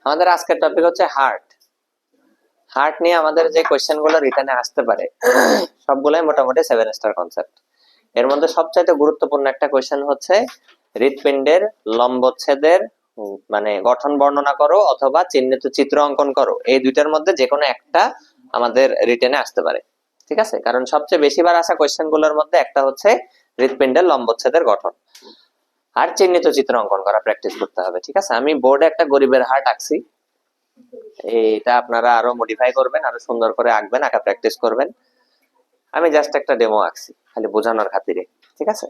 আমাদের আজকের টপিক হচ্ছে হার্ট। হার্ট নিয়ে আমাদের যে কোশ্চেন গুলো রিটার্নে আসতে পারে সবগুলাই মোটামুটি 7 স্টার কনসেপ্ট। এর মধ্যে সবচাইতে গুরুত্বপূর্ণ একটা কোশ্চেন হচ্ছে হৃৎপিণ্ডের লম্বচ্ছেদের মানে গঠন বর্ণনা করো অথবা চিহ্নিত চিত্র অঙ্কন করো, এই দুইটার মধ্যে যে কোনো একটা আমাদের রিটেনে আসতে পারে। ঠিক আছে, কারণ সবচেয়ে বেশিবার আসা কোশ্চেন গুলোর মধ্যে একটা হচ্ছে হৃৎপিণ্ডের লম্বচ্ছেদের গঠন আর চিহ্নিত চিত্র অঙ্কন করা প্র্যাকটিস করতে হবে। ঠিক আছে, আমি বোর্ডে একটা গরিবের হার্ট আঁকছি, এটা আপনারা আরো মডিফাই করবেন, আরো সুন্দর করে আঁকবেন, আঁকা প্র্যাকটিস করবেন। আমি জাস্ট একটা ডেমো আঁকছি খালি বোঝানোর খাতিরে। ঠিক আছে,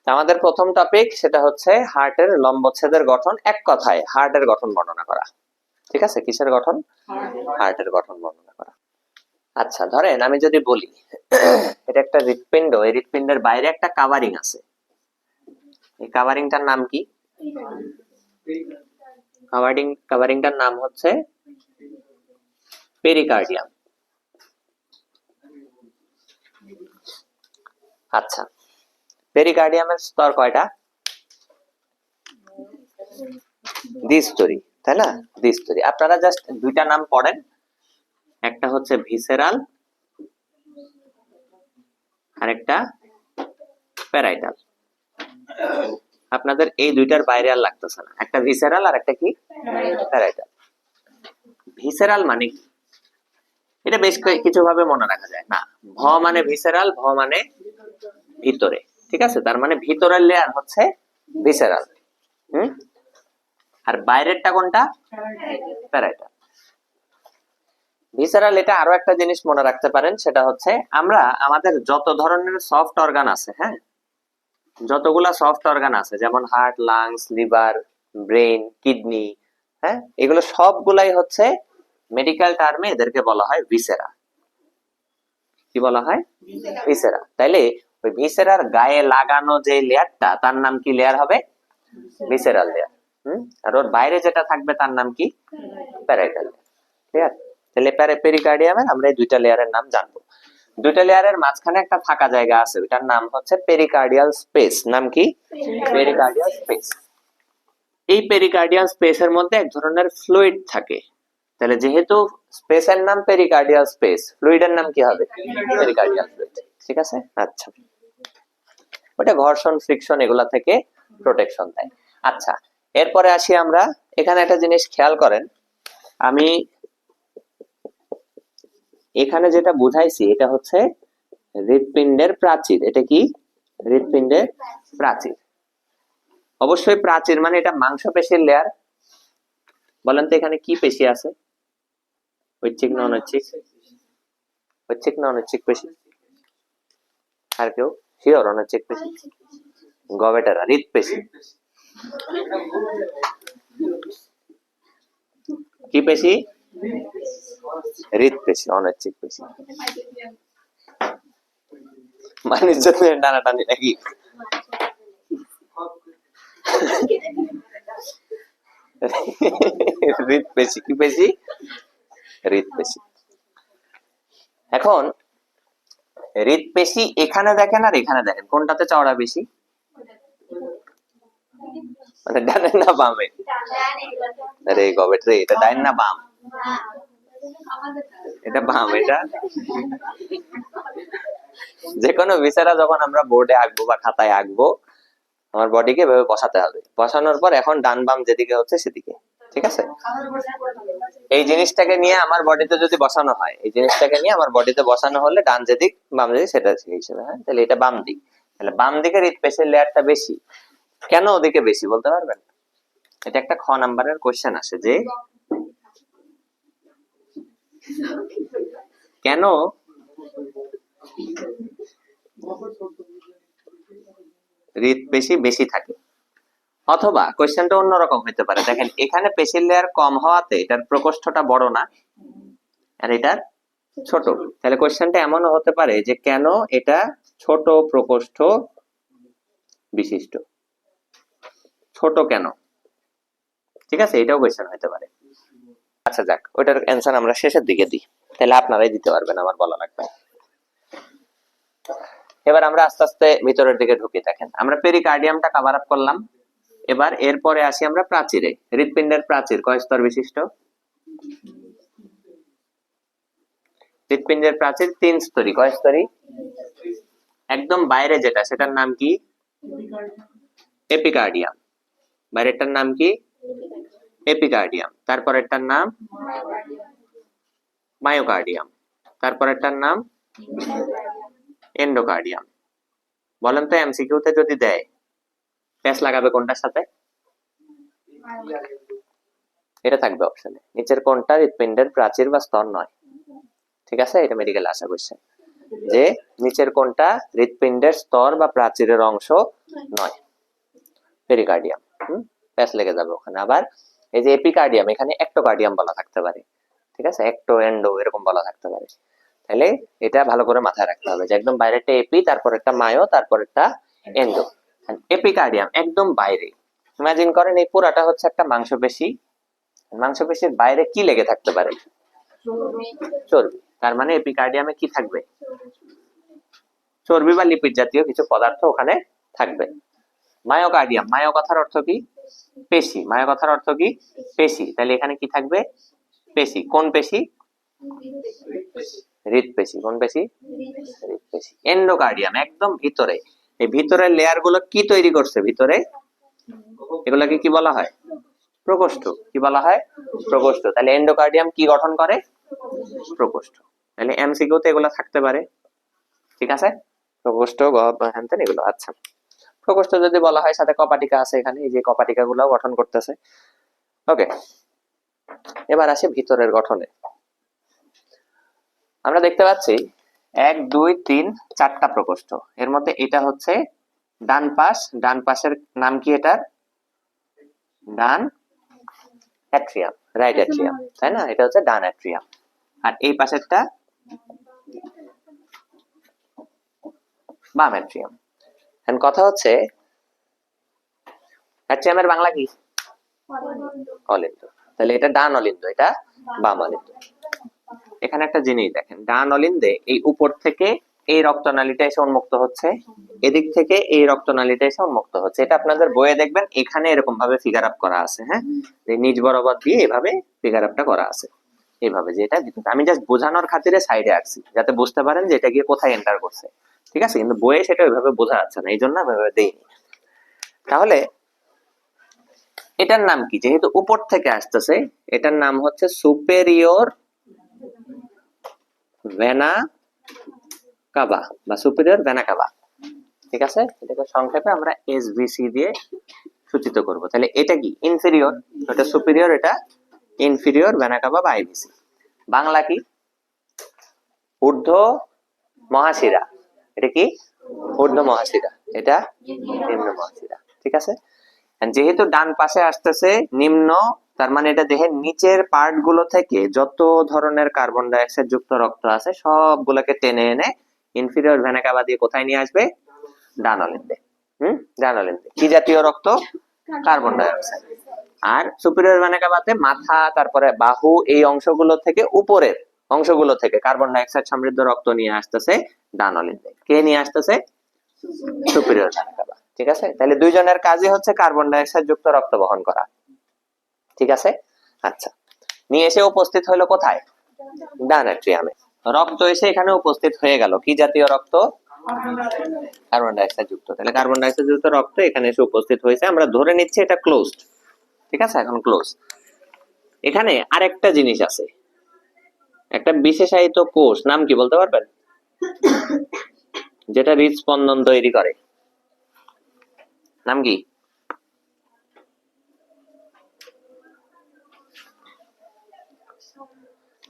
আমাদের প্রথম টপিক সেটা হচ্ছে হার্টের লম্বচ্ছেদের গঠন, এক কথায় হার্টের গঠন বর্ণনা করা। ঠিক আছে, কিসের গঠন? হার্টের গঠন বর্ণনা করা। আচ্ছা, ধরেন আমি যদি বলি এটা একটা হৃৎপিণ্ড, এই হৃৎপিণ্ডের বাইরে একটা কাভারিং আছে, এই কাভারিংটার নাম কি? কাভারিংটার নাম হচ্ছে পেরিকার্ডিয়াম। আচ্ছা, পেরিকার্ডিয়ামের স্তর কয়টা? দ্বিস্তরী, তাই না? দ্বিস্তরী। আপনারা জাস্ট দুইটা নাম পড়েন, একটা হচ্ছে ভিসেরাল আর একটা প্যারাইটাল। আপনাদের এই দুইটার বাইরে আর লাগতেছে না, একটা ভিসেরাল আর একটা কি প্যারাইটাল। ভিসেরাল মানে কি? এটা বেশ কিছু ভাবে মনে রাখা যায় না। ভ মানে ভিসেরাল, ভ মানে ভিতরে। ঠিক আছে, তার মানে ভিতরের লেয়ার হচ্ছে ভিসেরাল। আর বাইরেরটা কোনটা? প্যারাইটাল। ভিসেরাল, এটা আরো একটা জিনিস মনে রাখতে পারেন, সেটা হচ্ছে আমরা আমাদের যত ধরনের সফট অর্গান আছে, হ্যাঁ, যতগুলা সফট অর্গান আছে যেমন heart, lungs, liver, brain, kidney, হ্যাঁ, এগুলো সবগুলাই হচ্ছে মেডিকেল টার্মে এদেরকে বলা হয় ভিসেরা। কি বলা হয়? ভিসেরা। তাইলে ওই ভিসেরার গায়ে লাগানো যে লেয়ারটা তার নাম কি লেয়ার হবে? Visceral layer. আর ওর বাইরে যেটা থাকবে তার নাম কি? Parietal layer. ক্লিয়ার? তাহলে পেরিকার্ডিয়ামের আমরা এই দুইটা লেয়ারের নাম জানবো। দুইটা লেয়ারের মাঝখানে একটা ফাঁকা জায়গা আছে, ওটার নাম হচ্ছে পেরিকার্ডিয়াল স্পেস। নাম কি? Pericardial space. এই পেরিকার্ডিয়াল স্পেসের মধ্যে এক ধরনের ফ্লুইড থাকে। তাহলে যেহেতু স্পেসের নাম পেরিকার্ডিয়াল স্পেস, ফ্লুইডের নাম কি হবে? Pericardial fluid. ঠিক আছে, আচ্ছা, ওটা ঘর্ষণ, ফ্রিকশন এগুলা থেকে প্রোটেকশন দেয়। আচ্ছা, এরপরে আসি আমরা, এখানে একটা জিনিস খেয়াল করেন, আমি এখানে যেটা বুঝাইছি এটা হচ্ছে হৃৎপিণ্ডের প্রাচীর। এটা কি? হৃৎপিণ্ডের প্রাচীর। অবশ্যই প্রাচীর মানে এটা মাংসপেশির লেয়ার। বলেন তো এখানে কি পেশি আছে? ঐচ্ছিক না অনৈচ্ছিক? ঐচ্ছিক না অনৈচ্ছিক পেশি? আর কেউ শিওর? অনৈচ্ছিক পেশি? গবেটারা, হৃৎপেশি। কি পেশি? হৃৎপেশি, অনৈচ্ছিক পেশি। মানুষজনের টানাটানি নাকি? হৃৎপেশি। কি পেশি? হৃৎপেশি। এখন হৃৎপেশি এখানে দেখেন আর এখানে দেখেন, কোনটাতে চওড়া বেশি? মানে ডানে না বামে? আরে গবেট রে, এটা ডাইন না বাম? এটা বাম। এটা যে কোনো বিচারা যখন আমরা বোর্ডে আঁকবো বা খাতায় আঁকবো, আমার বডিকে এভাবে বসাতে হবে। বসানোর পর এখন ডান বাম যেদিকে হচ্ছে সেদিকে। ঠিক আছে, এই জিনিসটাকে নিয়ে আমার বডিতে যদি বসানো হয়, এই জিনিসটাকে নিয়ে আমার বডিতে বসানো হলে ডান যেদিক বাম যেদিক সেটা হিসেবে, হ্যাঁ, তাহলে এটা বাম দিক। তাহলে বাম দিকের হৃৎপেশির লেয়ারটা বেশি। কেন ওদিকে বেশি বলতে পারবেন? এটা একটা খ নাম্বারের কোশ্চেন আসে যে কেন হৃৎপেশি বেশি থাকে। অথবা কোশ্চেনটা অন্যরকম হতে পারে, দেখেন এখানে পেশির লেয়ার কম হওয়াতে এটার প্রকোষ্ঠটা বড় না আর এটার ছোট। তাহলে কোশ্চেনটা এমনও হতে পারে যে কেন এটা ছোট প্রকোষ্ঠ বিশিষ্ট, ছোট কেন? ঠিক আছে, এটাও কোশ্চেন হতে পারে। আচ্ছা যাক, ওটার অ্যান্সার আমরা শেষের দিকে দিই, তাহলে আপনারাই দিতে পারবেন, আমার বলা লাগবে। এবার আমরা আস্তে আস্তে ভিতরের দিকে ঢুকি। দেখেন আমরা পেরিকার্ডিয়ামটা কভার আপ করলাম, এবার এরপরে আসি আমরা প্রাচীরে। হৃৎপিণ্ডের প্রাচীর কয় স্তর বিশিষ্ট? হৃৎপিণ্ডের প্রাচীর 3 স্তরী। কয় স্তরী? একদম বাইরে যেটা সেটার নাম কি? এপিকার্ডিয়াম। বাইরেরটার নাম কি? এপিকার্ডিয়াম। তারপরেরটার নাম মায়োকার্ডিয়াম। তারপরেরটার নাম এন্ডোকার্ডিয়াম। বলেন তো এমসিকিউ তে যদি দেয় প্যাচ লাগাবে কোনটার সাথে? এটা থাকবে অপশনে। নিচের কোনটা হৃৎপিণ্ডের প্রাচীর বা স্তর নয়? ঠিক আছে, এটা মেডিকেল আসা কোশ্চেন যে নিচের কোনটা হৃৎপিণ্ডের স্তর বা প্রাচীরের অংশ নয়? পেরিকার্ডিয়াম। প্যাচ লেগে যাবে ওখানে। আবার এই যে এপিকার্ডিয়াম, এখানে একটোকার্ডিয়াম বলা থাকতে পারে। ঠিক আছে, একটো এন্ডো এরকম বলা থাকতে পারে। তাহলে এটা ভালো করে মাথায় রাখতে হবে যে একদম বাইরেটা এপি, তারপর একটা মায়ো, তারপর একটা এন্ডো। এপিকার্ডিয়াম একদম বাইরে। ইমাজিন করেন এই পুরাটা হচ্ছে একটা মাংসপেশি। মাংসপেশির বাইরে কি লেগে থাকতে পারে? চর্বি। তার মানে এপিকার্ডিয়ামে কি থাকবে? চর্বি বা লিপিড জাতীয় কিছু পদার্থ ওখানে থাকবে। মায়োকার্ডিয়াম, মায়ো কথার অর্থ কি? পেশি। মায়ো কথার অর্থ কি? পেশি। তাহলে এখানে কি থাকবে? পেশি। কোন পেশি? হৃৎপেশি। কোন পেশি? হৃৎপেশি। এন্ডোকার্ডিয়াম একদম ভিতরে। এই ভিতরের লেয়ার গুলো কি তৈরি করছে ভিতরে? এগুলাকে কি বলা হয়? প্রকোষ্ঠ। কি বলা হয়? প্রকোষ্ঠ। তাহলে এন্ডোকার্ডিয়াম কি গঠন করে? প্রকোষ্ঠ। তাহলে এমসিকিউ তে এগুলো থাকতে পারে। ঠিক আছে, প্রকোষ্ঠ হ্যান এগুলো। আচ্ছা, প্রকোষ্ঠ যদি বলা হয় সাথে কপাটিকা আছে, এখানে এই যে কপাটিকা গুলো গঠন করতেছে। ওকে, এবার আসে ভিতরের গঠনে। আমরা দেখতে পাচ্ছি 1 2 3 4টা প্রকোষ্ঠ। এর মধ্যে এটা হচ্ছে ডান পাশ। ডান পাশের নাম কি? এটার ডান অ্যাট্রিয়াম, রাইট অ্যাট্রিয়াম, তাই না? এটা হচ্ছে ডান অ্যাট্রিয়াম। আর এই পাশেরটা বাম অ্যাট্রিয়াম। এখন কথা হচ্ছে অ্যাট্রিয়ামের বাংলা কি? অলিন্দ। তাহলে এটা ডান অলিন্দ, এটা বাম অলিন্দ। এখানে একটা জিনিস দেখেন, ডান অলিন্দে এই উপর থেকে এই রক্তনালীটা এসে উন্মুক্ত হচ্ছে, এদিক থেকে এই রক্তনালীটা এসে উন্মুক্ত হচ্ছে। এটা আপনাদের বইয়ে দেখবেন এখানে এরকম ভাবে ফিগার আপ করা আছে। হ্যাঁ, নিচ বরাবর দিয়ে এভাবে ফিগার আপটা করা আছে, এইভাবে যে এটা ভিতরে। আমি জাস্ট বোঝানোর খাতিরে সাইডে আঁকছি যাতে বুঝতে পারেন যে এটা গিয়ে কোথায় এন্টার করছে। ঠিক আছে, কিন্তু বইয়ে সেটা ওইভাবে বোঝা যাচ্ছে না, এই জন্য আমি ওইভাবে দেইনি। তাহলে এটার নাম কি? যেহেতু উপর থেকে আসতেছে, এটার নাম হচ্ছে সুপেরিয়র ভেনা কাবা বা সুপিরিয়র ভেনা কাবা। ঠিক আছে, এটাকে সংক্ষেপে আমরা এসভিসি দিয়ে সূচিত করব। তাহলে এটা কি? ইনফেরিয়র। এটা সুপিরিয়র, এটা ইনফেরিয়র ভেনা কাবা বা আইভিসি। বাংলা কি? ঊর্ধ্ব মহাশিরা। এটা কি? ঊর্ধ্ব মহাশিরা, এটা নিম্ন মহাশিরা। ঠিক আছে, যেহেতু ডান পাশে আসতেছে নিম্ন, তার মানে এটা দেহের নিচের পার্ট গুলো থেকে যত ধরনের কার্বন ডাই অক্সাইড যুক্ত রক্ত আছে সবগুলোকে টেনে এনে ইনফিরিয়র ভেনা কাবা দিয়ে কোথায় নিয়ে আসবে? ডান অলিন্দে। ডান অলিন্দে কি জাতীয় রক্ত? Carbon die oxide. আর সুপিরিয়র ভেনা কাবাতে মাথা, তারপরে বাহু, এই অংশগুলো থেকে উপরের অংশগুলো থেকে কার্বন ডাই অক্সাইড সমৃদ্ধ রক্ত নিয়ে আসতেছে ডান অলিন্দে। কে নিয়ে আসতেছে? সুপিরিয়র ভেনা কাবা। ঠিক আছে, তাহলে দুইজনের কাজই হচ্ছে কার্বন ডাই অক্সাইড যুক্ত রক্ত বহন করা। ঠিক আছে, আচ্ছা, নিয়ে এসে উপস্থিত হলো কোথায়? ডান অ্যাট্রিয়ামে। রক্ত এসে এখানে উপস্থিত হয়ে গেল। কি জাতীয় রক্ত? কার্বন ডাই অক্সাইড যুক্ত। তাহলে কার্বন ডাই অক্সাইড যুক্ত রক্ত এখানে এসে উপস্থিত হয়েছে। আমরা ধরে নিচ্ছি এটা ক্লোজড। ঠিক আছে, এখন ক্লোজ। এখানে আরেকটা জিনিস আছে, একটা বিশেষায়িত কোষ, নাম কি বলতে পারবেন? যেটা হৃদস্পন্দন তৈরি করে, নাম কি?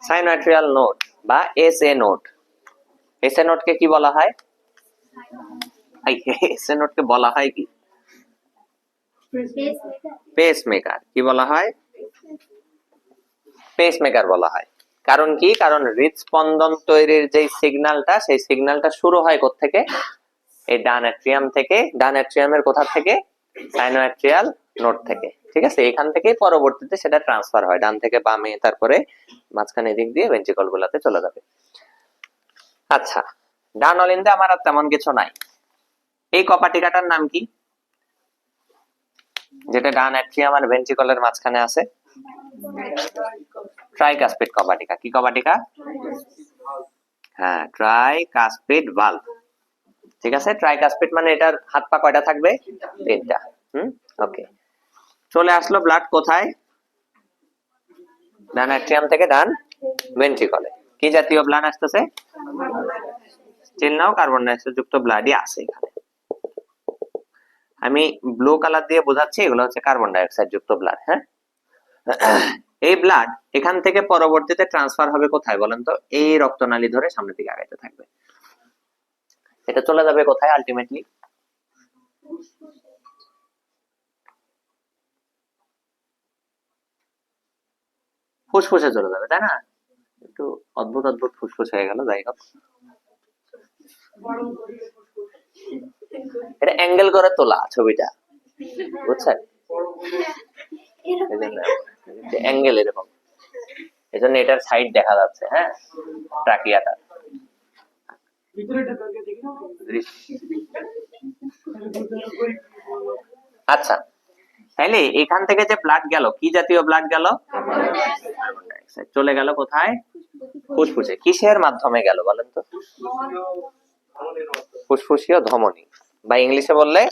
সাইনোয়াট্রিয়াল নোড বা এসএ নোড। এসএ নোডকে কি বলা হয়? এসএ নোডকে বলা হয় কি? পেসমেকার। কি বলা হয়? পেসমেকার বলা হয়। কারণ কি? কারণ হৃদস্পন্দন তৈরির যে সিগন্যালটা, সেই সিগন্যালটা শুরু হয় কোত্থেকে? এই ডান অ্যাট্রিয়াম থেকে। ডান অ্যাট্রিয়ামের কোথা থেকে? সাইনোয়াট্রিয়াল নোড থেকে। ঠিক আছে, এখান থেকেই পরবর্তীতে সেটা ট্রান্সফার হয় ডান থেকে বামে, তারপরে মাঝখানে দিক দিয়ে ভেন্ট্রিকল গুলাতে চলে যাবে। আচ্ছা, ডান অলিন্দে আমার আর তেমন কিছু নাই। এই কপাটিকাটার নাম কি? যেটা ডান অ্যাট্রিয়াম আর ভেন্ট্রিকলের মাঝখানে আছে? ট্রাইকাসপিড কপাটিকা। কি কপাটিকা? হ্যাঁ, ট্রাইকাসপিড ভালভ। ঠিক আছে, ট্রাইকাসপিড মানে এটার হাত পা কয়টা থাকবে? তিনটা। ওকে, চলে আসলো ব্লাড কোথায়? ডান অ্যাট্রিয়াম থেকে ডান ভেন্ট্রিকলে। কি জাতীয় ব্লাড আসতেছে? স্টিল নাও কার্বন ডাইঅক্সাইড যুক্ত ব্লাডই আছে এখানে। আমি ব্লু কালার দিয়ে বোঝাচ্ছি, এগুলো হচ্ছে কার্বন ডাইঅক্সাইড যুক্ত ব্লাড। হ্যাঁ, এই ব্লাড এখান থেকে পরবর্তীতে ট্রান্সফার হবে কোথায় বলেন তো? এই রক্তনালী ধরে সামনের দিকে আগাইতে থাকবে। এটা চলে যাবে কোথায় আলটিমেটলি? ফুসফুসে চলে যাবে, তাই না? একটু অদ্ভুত অদ্ভুত ফুসফুস হয়ে গেল, যাই হোক। এটা অ্যাঙ্গেল করে তোলা ছবিটা, বুঝছেন? অ্যাঙ্গেল এরকম, এজন্য এটার সাইড দেখা যাচ্ছে। হ্যাঁ, ট্রাকিয়াটা। আচ্ছা, তাইলে এখান থেকে যে ব্লাড গেল, কি জাতীয় ব্লাড গেল? চলে গেল কোথায়? ফুসফুসে। কিসের মাধ্যমে গেল বলেন তো? ফুসফুসীয় ধমনী, বা ইংলিশে বললে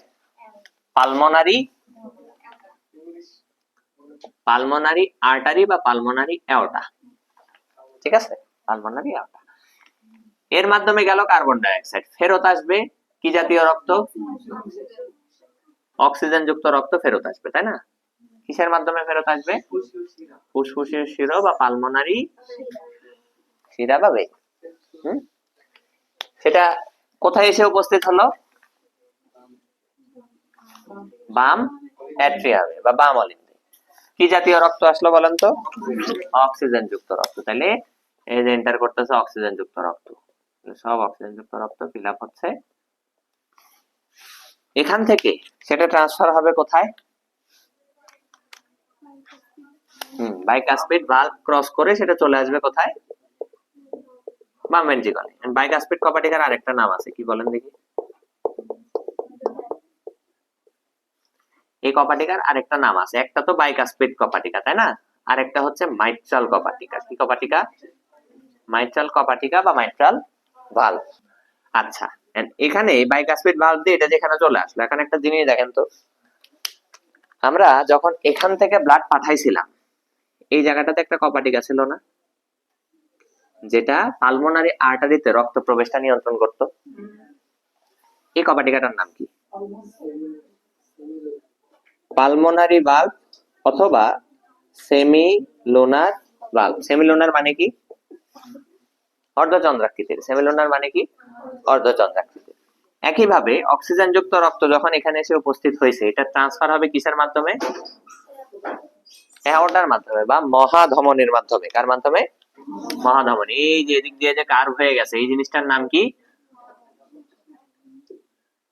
পালমোনারি আর্টারি বা পালমোনারি অ্যাওর্টা। ঠিক আছে, পালমোনারি অ্যাওর্টা। এর মাধ্যমে গেল কার্বন ডাইঅক্সাইড, ফেরত আসবে কি জাতীয় রক্ত? অক্সিজেন যুক্ত রক্ত ফেরত আসবে, তাই না? কিসের মাধ্যমে ফেরত আসবে? ফুসফুসীয় শিরা বা পালমোনারি শিরা বা ভেইন। সেটা কোথায় এসে উপস্থিত হলো? বাম অ্যাট্রিয়ামে বা বাম অলিন্দে। কি জাতীয় রক্ত আসলো বলেন তো? অক্সিজেন যুক্ত রক্ত। তাহলে এই যে এন্টার করতেছে অক্সিজেন যুক্ত রক্ত, সব অক্সিজেন যুক্ত রক্ত ফিল আপ হচ্ছে। এখান থেকে সেটা ট্রান্সফার হবে কোথায়? বাইকাসপিড ভালভ ক্রস করে সেটা চলে আসবে কোথায়? বাম ভেন্ট্রিকলে। বাইকাসপিড কপাটিকার আরেকটা নাম আছে, কি বলেন দেখি? এই কপাটিকার আরেকটা নাম আছে, একটা তো বাইকাসপিড কপাটিকা, তাই না? আরেকটা হচ্ছে মাইট্রাল কপাটিকা। কি কপাটিকা? মাইট্রাল কপাটিকা বা মাইট্রাল ভালভ। আচ্ছা, এখানে বাইকাসপিড ভালভ দিয়ে এটা যেখানে চলে আসলো, এখানে একটা জিনিস দেখেন তো, আমরা যখন এখান থেকে ব্লাড পাঠাইছিলাম, এই জায়গাটাতে একটা কপাটিকা ছিল না, যেটা পালমোনারি আর্টারিতে রক্ত প্রবেশটা নিয়ন্ত্রণ করত? এই কপাটিকাটার নাম কি? পালমোনারি ভালভ অথবা সেমিলোনার ভালভ। সেমিলোনার মানে কি? অর্ধচন্দ্রাকৃতির। সেমিলোনার মানে কি? অর্ধচন্দ্রাকৃতির। একইভাবে অক্সিজেন যুক্ত রক্ত যখন এখানে এসে উপস্থিত হয়েছে, এটা ট্রান্সফার হবে কিসের মাধ্যমে? অ্যাওর্টার মাধ্যমে বা মহাধমনীর মাধ্যমে। কার মাধ্যমে? মহাধমনী। এই যে এদিক দিয়ে যে কার্ভ হয়ে গেছে, এই জিনিসটার নাম কি?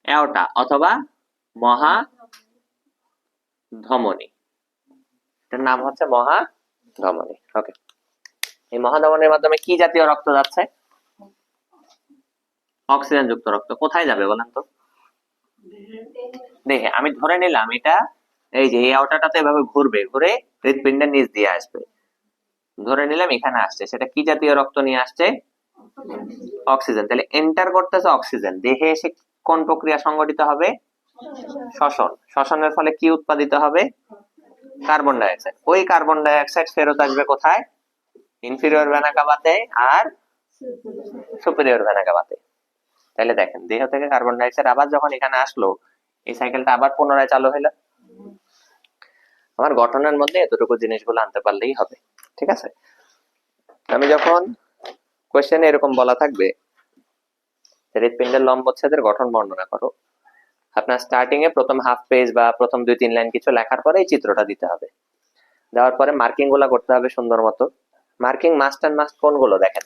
অ্যাওর্টা অথবা মহাধমনী। এটার নাম হচ্ছে মহাধমনী। ওকে, এই মহাধমনীর মাধ্যমে কি জাতীয় রক্ত যাচ্ছে? অক্সিজেন যুক্ত রক্ত। কোথায় যাবে বলেন তো? দেখে আমি ধরে নিলাম এটা এই যে এই আউটাটাতে এভাবে ঘুরবে, ঘুরে হৃৎপিণ্ডের নিচ দিয়ে আসবে। ধরে নিলাম এখানে আসছে, সেটা কি জাতীয় রক্ত নিয়ে আসছে? অক্সিজেন। তাহলে এন্টার করতেছে অক্সিজেন, দেহে এসে কোন প্রক্রিয়া সংঘটিত হবে? শ্বসন। শ্বসনের ফলে কি উৎপাদিত হবে? Carbon dioxide. ওই কার্বন ডাইঅক্সাইড ফেরত আসবে কোথায়? ইনফিরিয়র ভেনা কাভাতে আর সুপিরিয়র ভেনা কাভাতে। তাহলে দেখেন, দেহ থেকে কার্বন ডাইঅক্সাইড আবার যখন এখানে আসলো, এই সাইকেলটা আবার পুনরায় চালু হলো। আমার গঠনের মধ্যে এতটুকু জিনিসগুলো আনতে পারলেই হবে। ঠিক আছে, আমি যখন কোশ্চেনে এরকম বলা থাকবে হৃৎপিণ্ডের লম্বচ্ছেদের গঠন বর্ণনা করো, আপনার স্টার্টিং এ প্রথম হাফ পেজ বা প্রথম 2-3 লাইন কিছু লেখার পরে এই চিত্রটা দিতে হবে। দেওয়ার পরে মার্কিং গুলা করতে হবে সুন্দর মতো। মার্কিং মাস্ট এন্ড মাস্ট কোনগুলো দেখেন?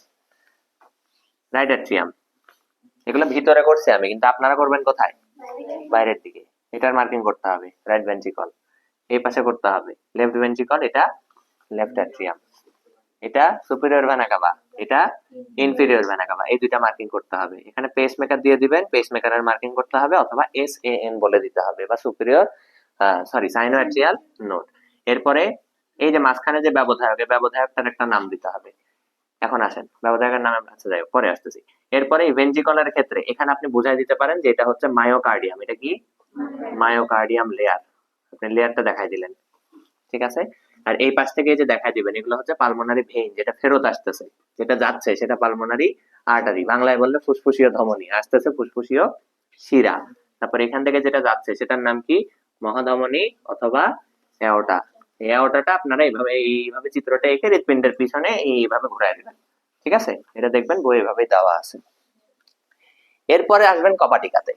Right atrium. এগুলো ভিতরে করছি আমি, কিন্তু আপনারা করবেন কোথায়? বাইরের দিকে। এটার মার্কিং করতে হবে রাইট ভেন্ট্রিকল, এই পাশে করতে হবে লেফট ভেন্ট্রিকল, এটা লেফট অ্যাট্রিয়াম, এটা সুপিরিয়র ভেনা কাভা, এটা ইনফিরিয়র ভেনা কাভা। এই দুইটা মার্কিং করতে হবে। এখানে পেস মেকার দিয়ে দিবেন, পেস মেকারের মার্কিং করতে হবে, অথবা SAN বলে দিতে হবে, বা সুপিরিয়র সরি সাইনোয়াট্রিয়াল নোড। এরপরে এই যে মাঝখানে যে ব্যবধায়ক, এই ব্যবধায়কটার একটা নাম দিতে হবে। এখন আসেন ব্যবধায়কের নাম, আচ্ছা যাই হোক, পরে আসতেছি। এরপরে ভেন্ট্রিকলের ক্ষেত্রে এখানে আপনি বুঝাই দিতে পারেন যে এটা হচ্ছে মায়োকার্ডিয়াম। এটা কি? Myocardium layer. আপনি লেয়ারটা দেখাই দিলেন, ঠিক আছে। আর এই পাশ থেকে এই যে দেখাই দিবেন, এগুলো হচ্ছে পালমোনারি ভেইন, যেটা ফেরত আসতেছে, যেটা যাচ্ছে সেটা পালমোনারি আর্টারি, বাংলায় বললে ফুসফুসীয় ধমনী, আসতেছে ফুসফুসীয় শিরা। তারপর এখান থেকে যেটা যাচ্ছে সেটার নাম কি? মহাধমনী অথবা এওটা। এই এওটাটা আপনারা এইভাবে চিত্রটা এঁকে হৃৎপিণ্ডের পিছনে এইভাবে ঘুরাই দিবেন, ঠিক আছে। এটা দেখবেন বই এভাবেই দেওয়া আছে। এরপরে আসবেন কপাটিকাতে।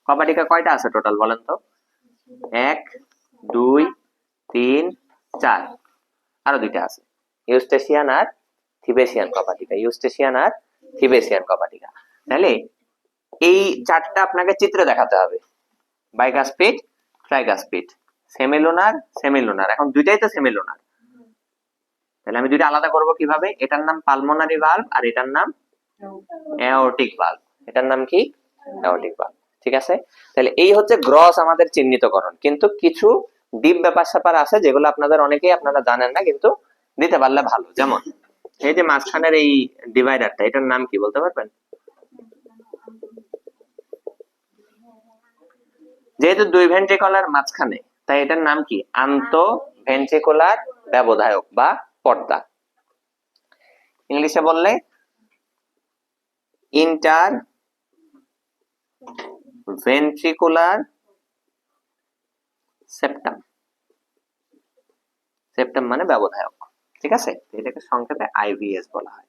কপাটিকা কয়টা আছে টোটাল বলেন তো? 1 2 3 4, আরো দুইটা আছে, ইউস্টেশিয়ান আর থিবেসিয়ান কপাটিকা। ইউস্টেশিয়ান আর থিবেসিয়ান কপাটিকা। তাহলে এই চারটা আপনাকে চিত্রে দেখাতে হবে, বাইকাসপিড, ট্রাইকাসপিড, সেমিলুনার, সেমিলুনার। এখন দুইটাই তো সেমিলুনার, তাহলে আমি দুইটা আলাদা করব কিভাবে? এটার নাম পালমোনারি ভালভ আর এটার নাম অ্যাওর্টিক ভালভ। এটার নাম কি? অ্যাওর্টিক ভালভ, ঠিক আছে। তাহলে এই হচ্ছে গ্রস আমাদের চিহ্নিতকরণ। কিন্তু কিছু ডিপ ব্যাপার স্যাপার আছে যেগুলো আপনাদের অনেকেই আপনারা জানেন না, কিন্তু দিতে পারলে ভালো। যেমন এই যে মাঝখানের এই ডিভাইডারটা, এটার নাম কি বলতে পারবেন? যেহেতু দুই ভেন্ট্রিকুলার মাঝখানে, তাই এটার নাম কি? আন্তঃভেন্ট্রিকুলার ব্যবধায়ক বা পর্দা। ইংলিশে বললে ইন্টার ভেন্ট্রিকুলার সেপ্টাম। সেপ্টাম মানে ব্যবধায়ক, ঠিক আছে। এটাকে সংক্ষেপে আইভিএস বলা হয়,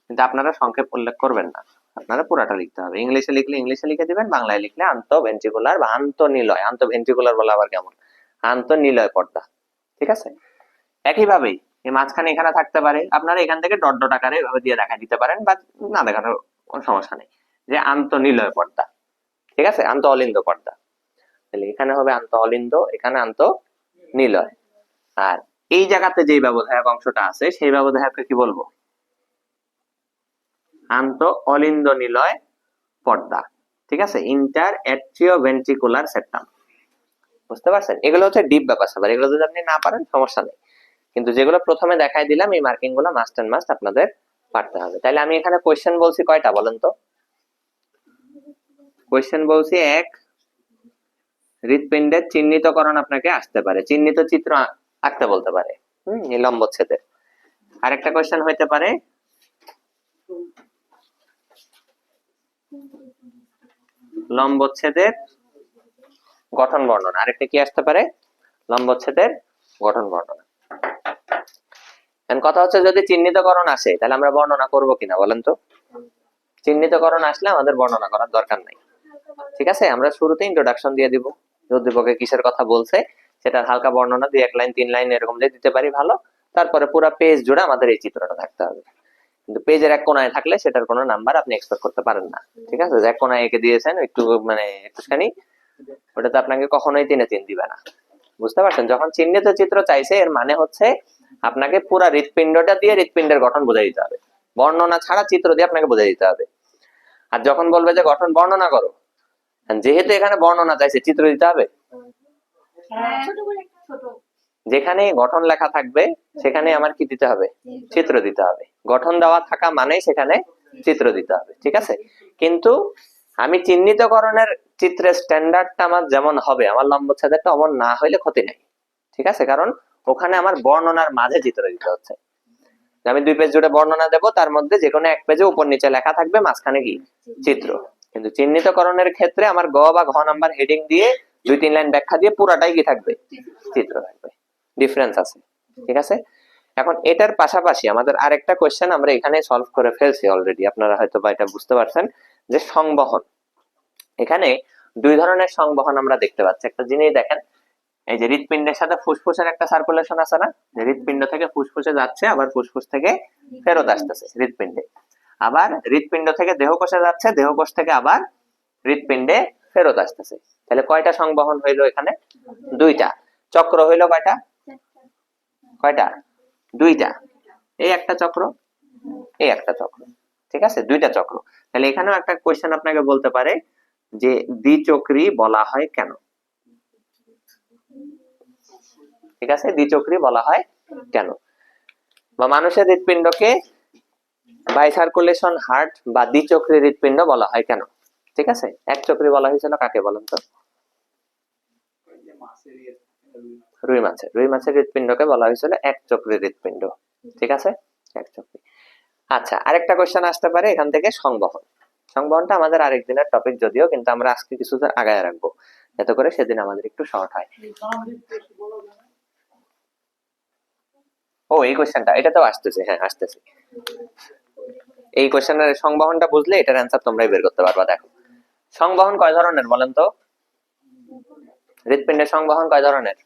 কিন্তু আপনারা সংক্ষেপ উল্লেখ করবেন না, আপনারা পুরাটা লিখতে হবে। ইংলিশে লিখলে ইংলিশে লিখে দিবেন, বাংলায় লিখলে আন্তঃভেন্ট্রিকুলার বা আন্তঃনিলয়। আন্তঃভেন্ট্রিকুলার বলা আবার কেমন? আন্তঃনিলয় পর্দা, ঠিক আছে। একইভাবেই এই মাঝখানে এখানে থাকতে পারে, আপনারা এখান থেকে ডট ডট আকারে এভাবে দিয়ে দেখা দিতে পারেন, বা না দেখানোর কোনো সমস্যা নেই, যে আন্তঃনিলয় পর্দা, ঠিক আছে, আন্তঃ অলিন্দ পর্দা। তাহলে এখানে হবে আন্তঃ অলিন্দ, এখানে আন্তঃ নিলয়। আর এই জায়গাতে যে ব্যবধায়ক অংশটা আছে সেই ব্যবধায়ককে কি বলবো? আন্তঃ অলিন্দ নিলয় পর্দা, ঠিক আছে, ইন্টার অ্যাট্রিওভেন্ট্রিকুলার সেপ্টাম। বুঝতে পারছেন? এগুলো হচ্ছে ডিপ ব্যাপার স্যাপার, এগুলো যদি আপনি না পারেন সমস্যা নেই, কিন্তু যেগুলো প্রথমে দেখাই দিলাম এই মার্কিং গুলো মাস্ট এন্ড মাস্ট আপনাদের পারতে হবে। তাহলে আমি এখানে কোশ্চেন বলছি কয়টা বলেন তো? কোশ্চেন বলছি 1, হৃৎপিণ্ডের চিহ্নিতকরণ আপনাকে আসতে পারে, চিহ্নিত চিত্র আঁকতে বলতে পারে, এই লম্বচ্ছেদের। আরেকটা কোশ্চেন হইতে পারে লম্বচ্ছেদের গঠন বর্ণনা। আরেকটা কি আসতে পারে? লম্বচ্ছেদের গঠন বর্ণনা। কথা হচ্ছে যদি চিহ্নিতকরণ আসে তাহলে আমরা বর্ণনা করব কিনা বলেন তো? চিহ্নিতকরণ আসলে আমাদের বর্ণনা করার দরকার নাই, ঠিক আছে। আমরা শুরুতে ইন্ট্রোডাকশন দিয়ে দিব, উদ্দীপকে কিসের কথা বলছে সেটার হালকা বর্ণনা 2 1 লাইন 3 লাইন এরকম দিয়ে দিতে পারি, ভালো। তারপরে পুরো পেজ জুড়ে আমাদের এই চিত্রটা থাকতে হবে। কিন্তু পেজের এক কোনায় থাকলে সেটার কোনো নাম্বার আপনি এক্সপেক্ট করতে পারেন না, ঠিক আছে। এক কোনায় এঁকে দিয়েছেন একটু, মানে একটুখানি, ওটা তো আপনাকে কখনোই 3 এ 3 দিবে না। বুঝতে পারছেন? যখন চিহ্নিত চিত্র চাইছে এর মানে হচ্ছে আপনাকে পুরো হৃৎপিণ্ডটা দিয়ে হৃৎপিণ্ডের গঠন বোঝাই দিতে হবে, বর্ণনা ছাড়া চিত্র দিয়ে আপনাকে বোঝাই দিতে হবে। আর যখন বলবে যে গঠন বর্ণনা করো, যেহেতু এখানে বর্ণনা চাইছে চিত্র দিতে হবে। যেখানে গঠন লেখা থাকবে সেখানে আমার কি দিতে হবে? চিত্র দিতে হবে। গঠন দেওয়া থাকা মানে সেখানে চিত্র দিতে হবে, ঠিক আছে। কিন্তু আমি চিহ্নিতকরণের চিত্রের স্ট্যান্ডার্ডটা আমার যেমন হবে, আমার লম্বচ্ছেদেরটা অমন না হইলে ক্ষতি নাই, ঠিক আছে। কারণ ওখানে আমার বর্ণনার মাঝে চিত্র দিতে হচ্ছে। আমি 2 পেজ জুড়ে বর্ণনা দেব, তার মধ্যে যে কোনো এক পেজে উপর নিচে লেখা থাকবে, মাঝখানে কি? চিত্র। কিন্তু চিহ্নিতকরণের ক্ষেত্রে আমার গ বা ঘ নাম্বার হেডিং দিয়ে 2 3 লাইন ব্যাখ্যা দিয়ে পুরাটাই কি থাকবে? চিত্র থাকবে। ডিফারেন্স আছে, ঠিক আছে। এখন এটার পাশাপাশি আমাদের আরেকটা কোশ্চেন আমরা এখানে সলভ করে ফেলছি অলরেডি, আপনারা হয়তো বা এটা বুঝতে পারছেন, যে সংবহন। এখানে 2 ধরনের সংবহন আমরা দেখতে পাচ্ছি। একটা জিনিস দেখেন, এই যে হৃৎপিণ্ডের সাথে ফুসফুসের একটা সার্কুলেশন আছে না, যে হৃৎপিণ্ড থেকে ফুসফুসে যাচ্ছে, আবার ফুসফুস থেকে ফেরত আসতেছে হৃৎপিণ্ডে, আবার হৃৎপিণ্ড থেকে দেহকোষে যাচ্ছে, দেহকোষ থেকে আবার হৃৎপিণ্ডে ফেরত আসতেছে। তাহলে কয়টা সংবহন হইলো এখানে? 2টা। চক্র হইলো কয়টা? কয়টা? 2টা। এই একটা চক্র, এই একটা চক্র, ঠিক আছে, 2টা চক্র। তাহলে এখানেও একটা কোশ্চেন আপনাকে বলতে পারে যে দ্বিচক্রী বলা হয় কেন? ঠিক আছে, দ্বিচক্রী বলা হয় কেন? বা মানুষের হৃৎপিণ্ডকে বাইসার্কুলেশন হার্ট বা দ্বিচক্রী হৃৎপিণ্ড বলা হয় কেন? ঠিক আছে, একচক্রী বলা হয়েছিল কাকে বলেন তো? রুই মাছের হৃৎপিণ্ডকে বলা হয়েছিল একচক্রী হৃৎপিণ্ড। ঠিক আছে, একচক্রী। আচ্ছা, আরেকটা কোশ্চেন আসতে পারে এখান থেকে, সংবহন। সংবহনটা আমাদের আরেক দিনের টপিক যদিও, কিন্তু আমরা আজকে কিছুদিন আগায় রাখবো যাতে করে সেদিন আমাদের একটু শর্ট হয়। ও, এই কোশ্চেনটা, এটা তো আসতেছে, হ্যাঁ আসতেছে। এই কোশ্চেনের সংবহনটা বুঝলে এটার অ্যান্সার তোমরাই বের করতে পারবা। দেখো, সংবহন কয় ধরনের বলেন তো? হৃৎপিণ্ডের সংবহন কয় ধরনের?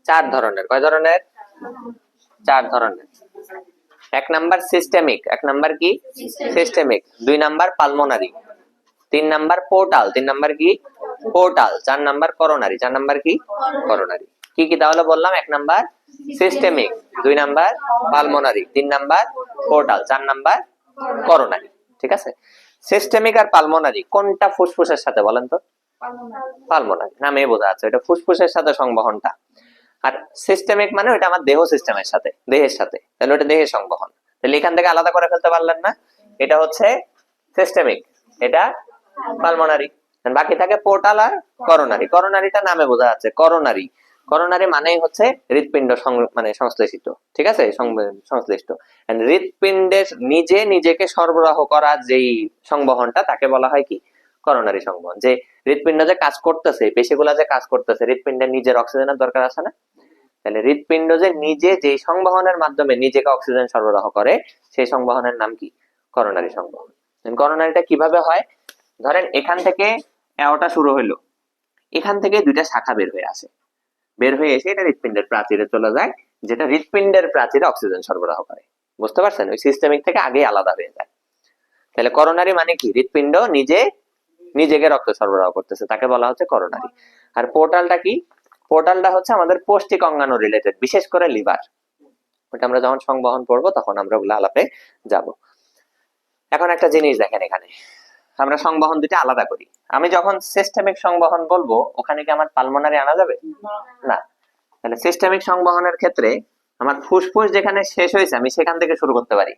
4 ধরনের। কয় ধরনের? 4 ধরনের। 1 নাম্বার সিস্টেমিক। 1 নাম্বার কি? Systemic. 2 number pulmonary. 3 number portal. 3 number কি? পোর্টাল। 4 number coronary. 4 নাম্বার কি? করোনারি। কি কি তাহলে বললাম? 1 number systemic, 2 number pulmonary, 3 number portal, 4 number coronary. ঠিক আছে, সিস্টেমিক আর পালমোনারি কোনটা ফুসফুসের সাথে বলেন তো? পালমোনারি, নামে বোঝা যাচ্ছে এটা ফুসফুসের সাথে সংবহনটা। আর সিস্টেমিক মানে ওটা আমার দেহ সিস্টেমের সাথে, দেহের সাথে, তাহলে ওটা দেহের সংবহন। তাহলে এখান থেকে আলাদা করে ফেলতে পারলেন না, এটা হচ্ছে সিস্টেমিক, এটা পালমোনারি। বাকি থাকে পোর্টাল আর করোনারি। করোনারিটা নামে বোঝা যাচ্ছে, করোনারি। করোনারি মানেই হচ্ছে হৃৎপিণ্ড মানে সংশ্লেষিত। ঠিক আছে, সংশ্লিষ্ট। হৃৎপিণ্ডের নিজে নিজেকে সরবরাহ করা যেই সংবহনটা তাকে বলা হয় কি? করোনারি সংবহন। যে হৃৎপিণ্ড যে কাজ করতেছে, পেশিগুলা যে কাজ করতেছে, হৃৎপিণ্ডের নিজের অক্সিজেনের দরকার আছে না? তাহলে হৃৎপিণ্ড যে নিজে যে সংবহনের মাধ্যমে নিজেকে অক্সিজেন সরবরাহ করে, সেই সংবহনের নাম কি? করোনারি সংবহন। করোনারিটা কিভাবে হয়? ধরেন এখান থেকে অ্যাওর্টা শুরু হইলো, এখান থেকে 2টা শাখা বের হয়ে আসে, বের হয়ে এসে এটা হৃৎপিণ্ডের প্রাচীরে চলে যায়, যেটা হৃৎপিণ্ডের প্রাচীরে অক্সিজেন সরবরাহ করে। বুঝতে পারছেন? ওই সিস্টেমিক থেকে আগে আলাদা হয়ে যায়। তাহলে করোনারি মানে কি? হৃৎপিণ্ড নিজে নিজেকে রক্ত সরবরাহ করতেছে, তাকে বলা হচ্ছে করোনারি। আর পোর্টালটা কি? পোর্টালটা হচ্ছে আমাদের পৌষ্টিক অঙ্গাণু রিলেটেড, বিশেষ করে লিভার। ওটা আমরা যখন সংবহন পড়বো তখন আমরা ওগুলো আলাপে যাব। এখন একটা জিনিস দেখেন, এখানে আমরা সংবহন দুটো আলাদা করি। আমি যখন সিস্টেমিক সংবহন বলবো, ওখানে কি আমার পালমোনারি আনা যাবে? না। তাহলে সিস্টেমিক সংবহনের ক্ষেত্রে আমার ফুসফুস যেখানে শেষ হয়েছে আমি সেখান থেকে শুরু করতে পারি।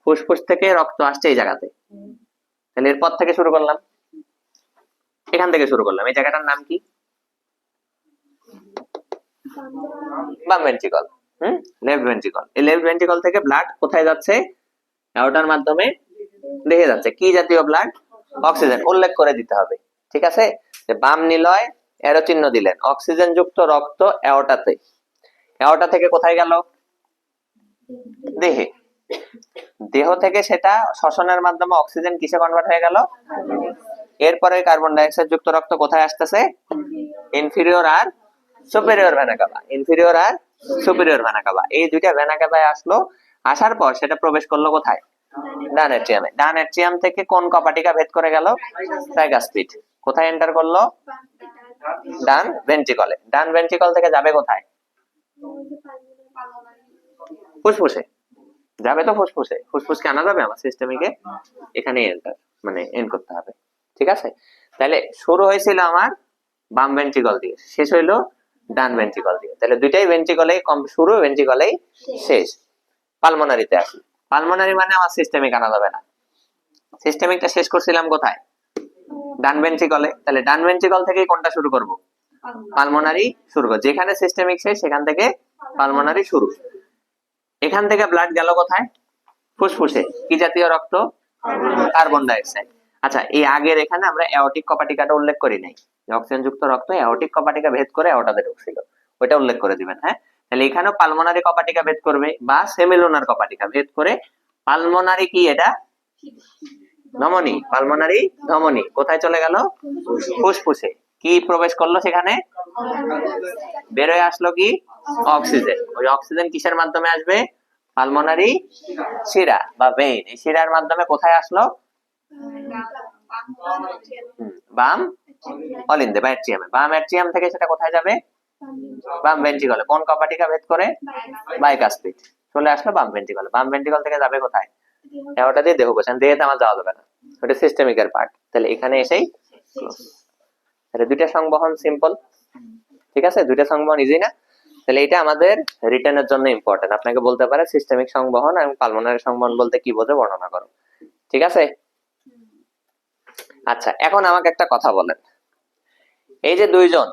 ফুসফুস থেকে রক্ত আসছে এই জায়গাতে, তাহলে এরপর থেকে শুরু করলাম, এখান থেকে শুরু করলাম। এই জায়গাটার নাম কি? বাম ভেন্ট্রিকল। Left ventricle. এই লেফট ভেন্ট্রিকল থেকে ব্লাড কোথায় যাচ্ছে? অ্যাওর্টার মাধ্যমে দেহে যাচ্ছে। কি জাতীয় ব্লাড? অক্সিজেন। উল্লেখ করে দিতে হবে। ঠিক আছে, যে বাম নিলয় এরো চিহ্ন দিলেন, অক্সিজেন যুক্ত রক্ত অ্যাওর্টাতে। অ্যাওর্টা থেকে কোথায় গেল? দেহে। দেহ থেকে সেটা শ্বসনের মাধ্যমে অক্সিজেন কিসে কনভার্ট হয়ে গেল? এরপরে কার্বন ডাই অক্সাইড যুক্ত রক্ত কোথায় আসতেছে? ইনফিরিয়র আর সুপেরিয়র ভেনা কাভা। ইনফিরিয়র আর সুপেরিয়র ভেনা কাভা, এই দুইটা ভেনা কাভায় আসলো। আসার পর সেটা প্রবেশ করলো কোথায়? ডান এট্রিয়ামে। ডান এট্রিয়াম থেকে কোন কপাটিকা ভেদ করে গেল? ট্রাইগাস্পিড। কোথায় এন্টার করলো? ডান ভেন্ট্রিকলে। ডান ভেন্ট্রিকল থেকে যাবে কোথায়? ফুসফুসে যাবে তো, ফুসফুসে। ফুসফুসকে আনা যাবে আমার সিস্টেমিকে? এখানে এন্টার মানে এন্ড করতে হবে। ঠিক আছে, তাহলে শুরু হয়েছিল আমার বাম ভেন্ট্রিকল দিয়ে, শেষ হইলো ডান ভেন্ট্রিকল দিয়ে। তাহলে দুইটাই ভেন্ট্রিকলেই শুরু, ভেন্ট্রিকলেই শেষ। পালমোনারিতে আসি। পালমোনারি মানে আমার সিস্টেমিক আনা যাবে না। সিস্টেমিকটা শেষ করছিলাম কোথায়? ডান ভেন্ট্রিকলে। তাহলে ডান ভেন্ট্রিকল থেকে কোনটা শুরু করব? পালমোনারি শুরু করব। যেখানে সিস্টেমিক শেষ সেখান থেকে পালমোনারি শুরু। এখান থেকে ব্লাড গেল কোথায়? ফুসফুসে। কি জাতীয় রক্ত? Carbon die oxide. আচ্ছা, এই আগের এখানে আমরা অ্যাওর্টিক কপাটিকাটা উল্লেখ করি নাই। অক্সিজেন যুক্ত রক্ত অ্যাওর্টিক কপাটিকা ভেদ করে অ্যাওর্টাতে ঢুকছিল, ওইটা উল্লেখ করে দিবেন। হ্যাঁ, তাহলে এখানেও পালমোনারি কপাটিকা ভেদ করবে বা সেমিলুনার কপাটিকা ভেদ করে। পালমোনারি কি? এটা ধমনী। পালমোনারি ধমনী কোথায় চলে গেল? ফুসফুসে। কি প্রবেশ করলো সেখানে? বের হয়ে আসলো কি? অক্সিজেন। ওই অক্সিজেন কিসের মাধ্যমে আসবে? পালমোনারি শিরা বা ভেইন। এই শিরার মাধ্যমে কোথায় আসলো? বাম অলিন্দে বা অ্যাট্রিয়ামে। বাম অ্যাট্রিয়াম থেকে সেটা কোথায় যাবে? বাম ভেন্ট্রিকলে। কোন কপাটিকা ভেদ করে? বাইকাসপিড। চলে আসলো বাম ভেন্ট্রিকলে। বাম ভেন্ট্রিকল থেকে যাবে কোথায়? ওটা দিয়ে দেহ কোষান। দেহেতে আমার যাওয়া যাবে না, ওটা সিস্টেমিকের পার্ট। তাহলে এখানে এসেই তাহলে দুইটা সংবহন সিম্পল। ঠিক আছে, দুইটা সংবহন ইজি না? তাহলে এটা আমাদের রিটেনের জন্য ইম্পর্টেন্ট। আপনাকে বলতে পারে সিস্টেমিক সংবহন এবং পালমোনারি সংবহন বলতে কি বোঝো বর্ণনা করো। ঠিক আছে? আচ্ছা, এখন আমাকে একটা কথা বলেন, এই যে দুইজন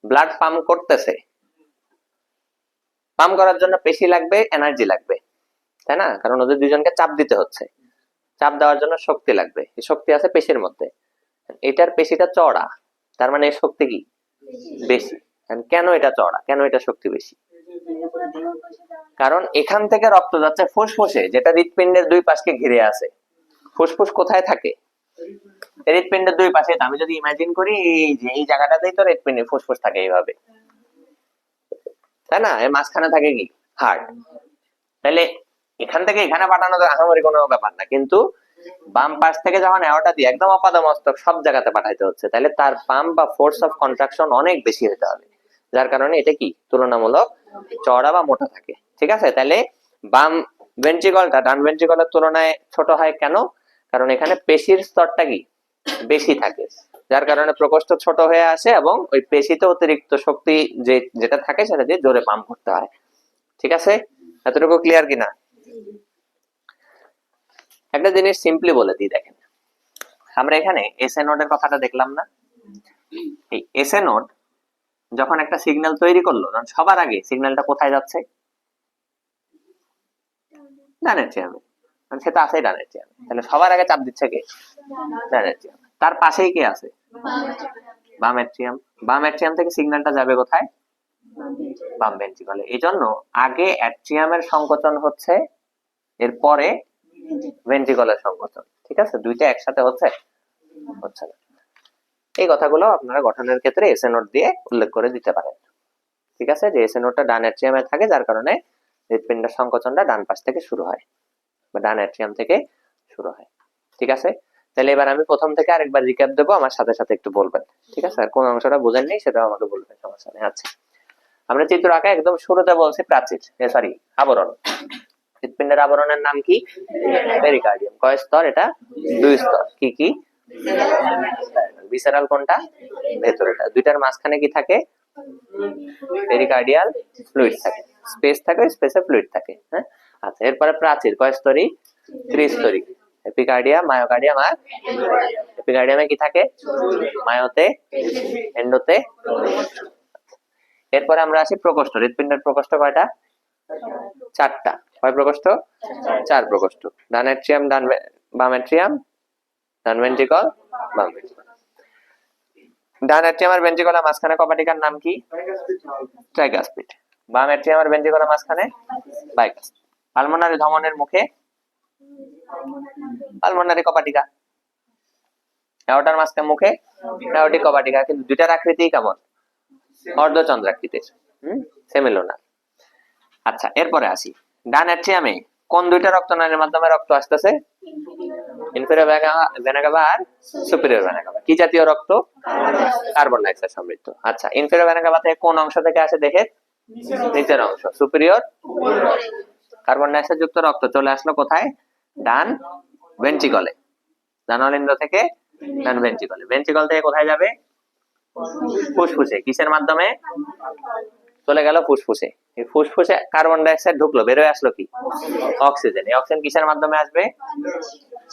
ব্লাড পাম্প করতেছে, পাম্প করার জন্য পেশি লাগবে, এনার্জি লাগবে, তাই না? কারণ ওদের দুইজনকে চাপ দিতে হচ্ছে, চাপ দেওয়ার জন্য শক্তি লাগবে। এই শক্তি আছে পেশির মধ্যে। এটার পেশিটা চওড়া, তার মানে এর শক্তি কি বেশি। কেন এটা চওড়া, কেন এটা শক্তি বেশি? কারণ এখান থেকে রক্ত যাচ্ছে ফুসফুসে, যেটা হৃৎপিণ্ডের দুই পাশকে ঘিরে আছে। ফুসফুস কোথায় থাকে? হৃৎপিণ্ডের দুই পাশে। আমি যদি ইমাজিন করি এই যে এই জায়গাটাতেই তো হৃৎপিণ্ডে ফুসফুস থাকে এইভাবে, তাই না? এর মাঝখানে থাকে কি হার্ট। তাহলে এখান থেকে এখানে পাঠানো তো আহামরি কোনো ব্যাপার না, কিন্তু বাম পাশ থেকে যখন এওটা দিয়ে একদম অপাদমস্তক সব জায়গাতে পাঠাইতে হচ্ছে, তাহলে তার পাম্প বা ফোর্স অফ কন্ট্রাকশন অনেক বেশি হতে হবে, যার কারণে এটা কি তুলনামূলক চওড়া বা মোটা থাকে। ঠিক আছে? তাহলে বাম ভেন্ট্রিকলটা ডান ভেন্ট্রিকলের তুলনায় ছোট হয় কেন? কারণ এখানে পেশির স্তরটা কি বেশি থাকে, যার কারণে প্রকোষ্ঠ ছোট হয়ে আসে এবং ওই পেশিতে অতিরিক্ত শক্তি যেটা থাকে সেটা দিয়ে জোরে পাম্প করতে হয়। ঠিক আছে? এতটুকু ক্লিয়ার কিনা? একটা জিনিস সিম্পলি বলে দিই, দেখেন, আমরা এখানে এসএ নোডের কথাটা দেখলাম না? এই এসএ নোড যখন একটা সিগন্যাল তৈরি করলো, সবার আগে সিগন্যালটা কোথায় যাচ্ছে? ডানের চেয়ারে। সে তো আছেই ডানের চেয়ারে, তাহলে সবার আগে চাপ দিচ্ছে কে? ডানের চেয়ার। তার পাশেই কে আছে? বাম অ্যাট্রিয়াম। বাম অ্যাট্রিয়াম থেকে সিগন্যালটা যাবে কোথায়? বাম ভেন্ট্রিকলে। এই জন্য আগে অ্যাট্রিয়ামের সংকোচন হচ্ছে, এরপরে ভেন্ট্রিকলের সংকোচন। ঠিক আছে? দুইটা একসাথে হচ্ছে না। এই কথাগুলো আপনারা গঠনের ক্ষেত্রে এসএ নোট দিয়ে উল্লেখ করে দিতে পারেন। ঠিক আছে? যে এসএ নোটটা ডান অ্যাট্রিয়ামে থাকে, যার কারণে হৃৎপিণ্ডের সংকোচনটা ডান পাশ থেকে শুরু হয় বা ডান অ্যাট্রিয়াম থেকে শুরু হয়। ঠিক আছে? তাহলে এবার আমি প্রথম থেকে আরেকবার রিক্যাপ দেবো, আমার সাথে সাথে একটু বলবেন। ঠিক আছে? আর কোন অংশটা বোঝেননি সেটাও আমাকে বলবেন, সমস্যা নেই। আচ্ছা, আমরা চিত্র আঁকা একদম শুরুতে বলছি প্রাচীর, সরি আবরণ। হৃৎপিণ্ডের আবরণের নাম কি? পেরিকার্ডিয়াম। কয় স্তর এটা? 2 স্তর। কি কি? ভিসেরাল কোনটা? ভেতরেটা। দুইটার মাঝখানে কি থাকে? পেরিকার্ডিয়াল ফ্লুইড থাকে, স্পেস থাকে, স্পেসে ফ্লুইড থাকে। হ্যাঁ, আচ্ছা, এরপরে প্রাচীর কয় স্তরী? ত্রিস্তরী। এপিকার্ডিয়াম, মায়োকার্ডিয়াম আর এপিকার্ডিয়ামে কি থাকে? মায়োতে, এন্ডোতে। এরপরে আমরা আসি প্রকোষ্ঠ। হৃৎপিণ্ডের প্রকোষ্ঠ কয়টা? 4টা। কয় প্রকোষ্ঠ? 4 প্রকোষ্ঠ। ডান অ্যাট্রিয়াম, বাম অ্যাট্রিয়াম, ডান ভেন্ট্রিকল, বাম ভেন্ট্রিকল। ডান অ্যাট্রিয়াম আর ভেন্ট্রিকলের মাঝখানে কপাটিকার নাম কি? ট্রাইকাসপিড। বাম অ্যাট্রিয়াম আর ভেন্ট্রিকলের মাঝখানে বাইকাসপিড। পালমোনারি ধমনের মুখে পালমোনারি কপাটিকা। এওটার মাঝখানে মুখে এওটিক কপাটিকা, কিন্তু দুইটার আকৃতি কেমন? অর্ধচন্দ্রাকৃতির, সেমিলোনার। আচ্ছা, এরপরে আসি ডান অ্যাট্রিয়ামে কোন দুইটা রক্তনালীর মাধ্যমে রক্ত আসতেছে? ইনফেরিয়র ভেনা কাভা আর সুপিরিয়র ভেনা কাভা। কি জাতীয় রক্ত? কার্বন ডাইঅক্সাইড সমৃদ্ধ। আচ্ছা, ইনফেরিয়র ভেনা কাভা থেকে কোন অংশ থেকে আসে দেখে? নিচের অংশ। সুপিরিয়র কার্বন ডাইঅক্সাইড যুক্ত রক্ত চলে আসলো কোথায়? ডান ভেন্ট্রিকলে। ডান অলিন্দ থেকে ডান ভেন্ট্রিকলে। ভেন্ট্রিকল থেকে কোথায় যাবে? ফুসফুসে। কিসের মাধ্যমে? চলে গেল ফুসফুসে। এই ফুসফুসে কার্বন ডাইঅক্সাইড ঢুকলো, বেরোয় আসলো কি? অক্সিজেন। এই অক্সিজেন কিসের মাধ্যমে আসবে?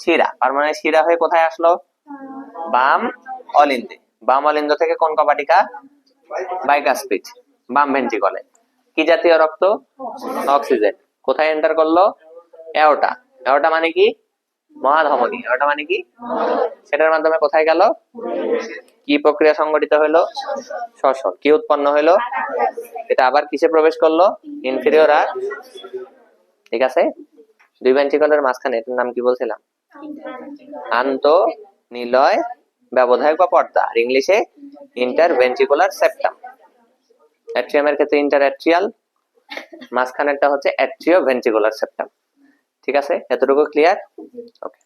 শিরা। পার্মানেন্ট শিরা হয়ে কোথায় আসলো? বাম অলিন্দে। বাম অলিন্দ থেকে কোন কপাটিকা? বাইকাসপিড। বাম ভেন্ট্রিকলে। কি জাতীয় রক্ত? অক্সিজেন। কোথায় এন্টার করলো? এওটা। এওটা মানে কি? মহাধমনী। এওটা মানে কি? সেটার মাধ্যমে কোথায় গেল? কি প্রক্রিয়া সংঘটিত হলো? শ্বসন। কি উৎপন্ন হলো? এটা আবার কিসে প্রবেশ করলো? ইনফেরিয়র আর, ঠিক আছে, দুই ভেন্ট্রিকলের মাঝখানে। এটার নাম কি বলছিলাম? আন্তঃনিলয় ব্যবধায়ক বা পর্দা, আর ইংলিশে ইন্টারভেন্ট্রিকুলার সেপ্টাম। অ্যাট্রিয়ামের ক্ষেত্রে ইন্টার অ্যাট্রিয়াল, মাঝখানেরটা হচ্ছে অ্যাট্রিও ভেন্ট্রিকুলার সেপ্টাম। ঠিক আছে? এতটুকু ক্লিয়ার? ওকে।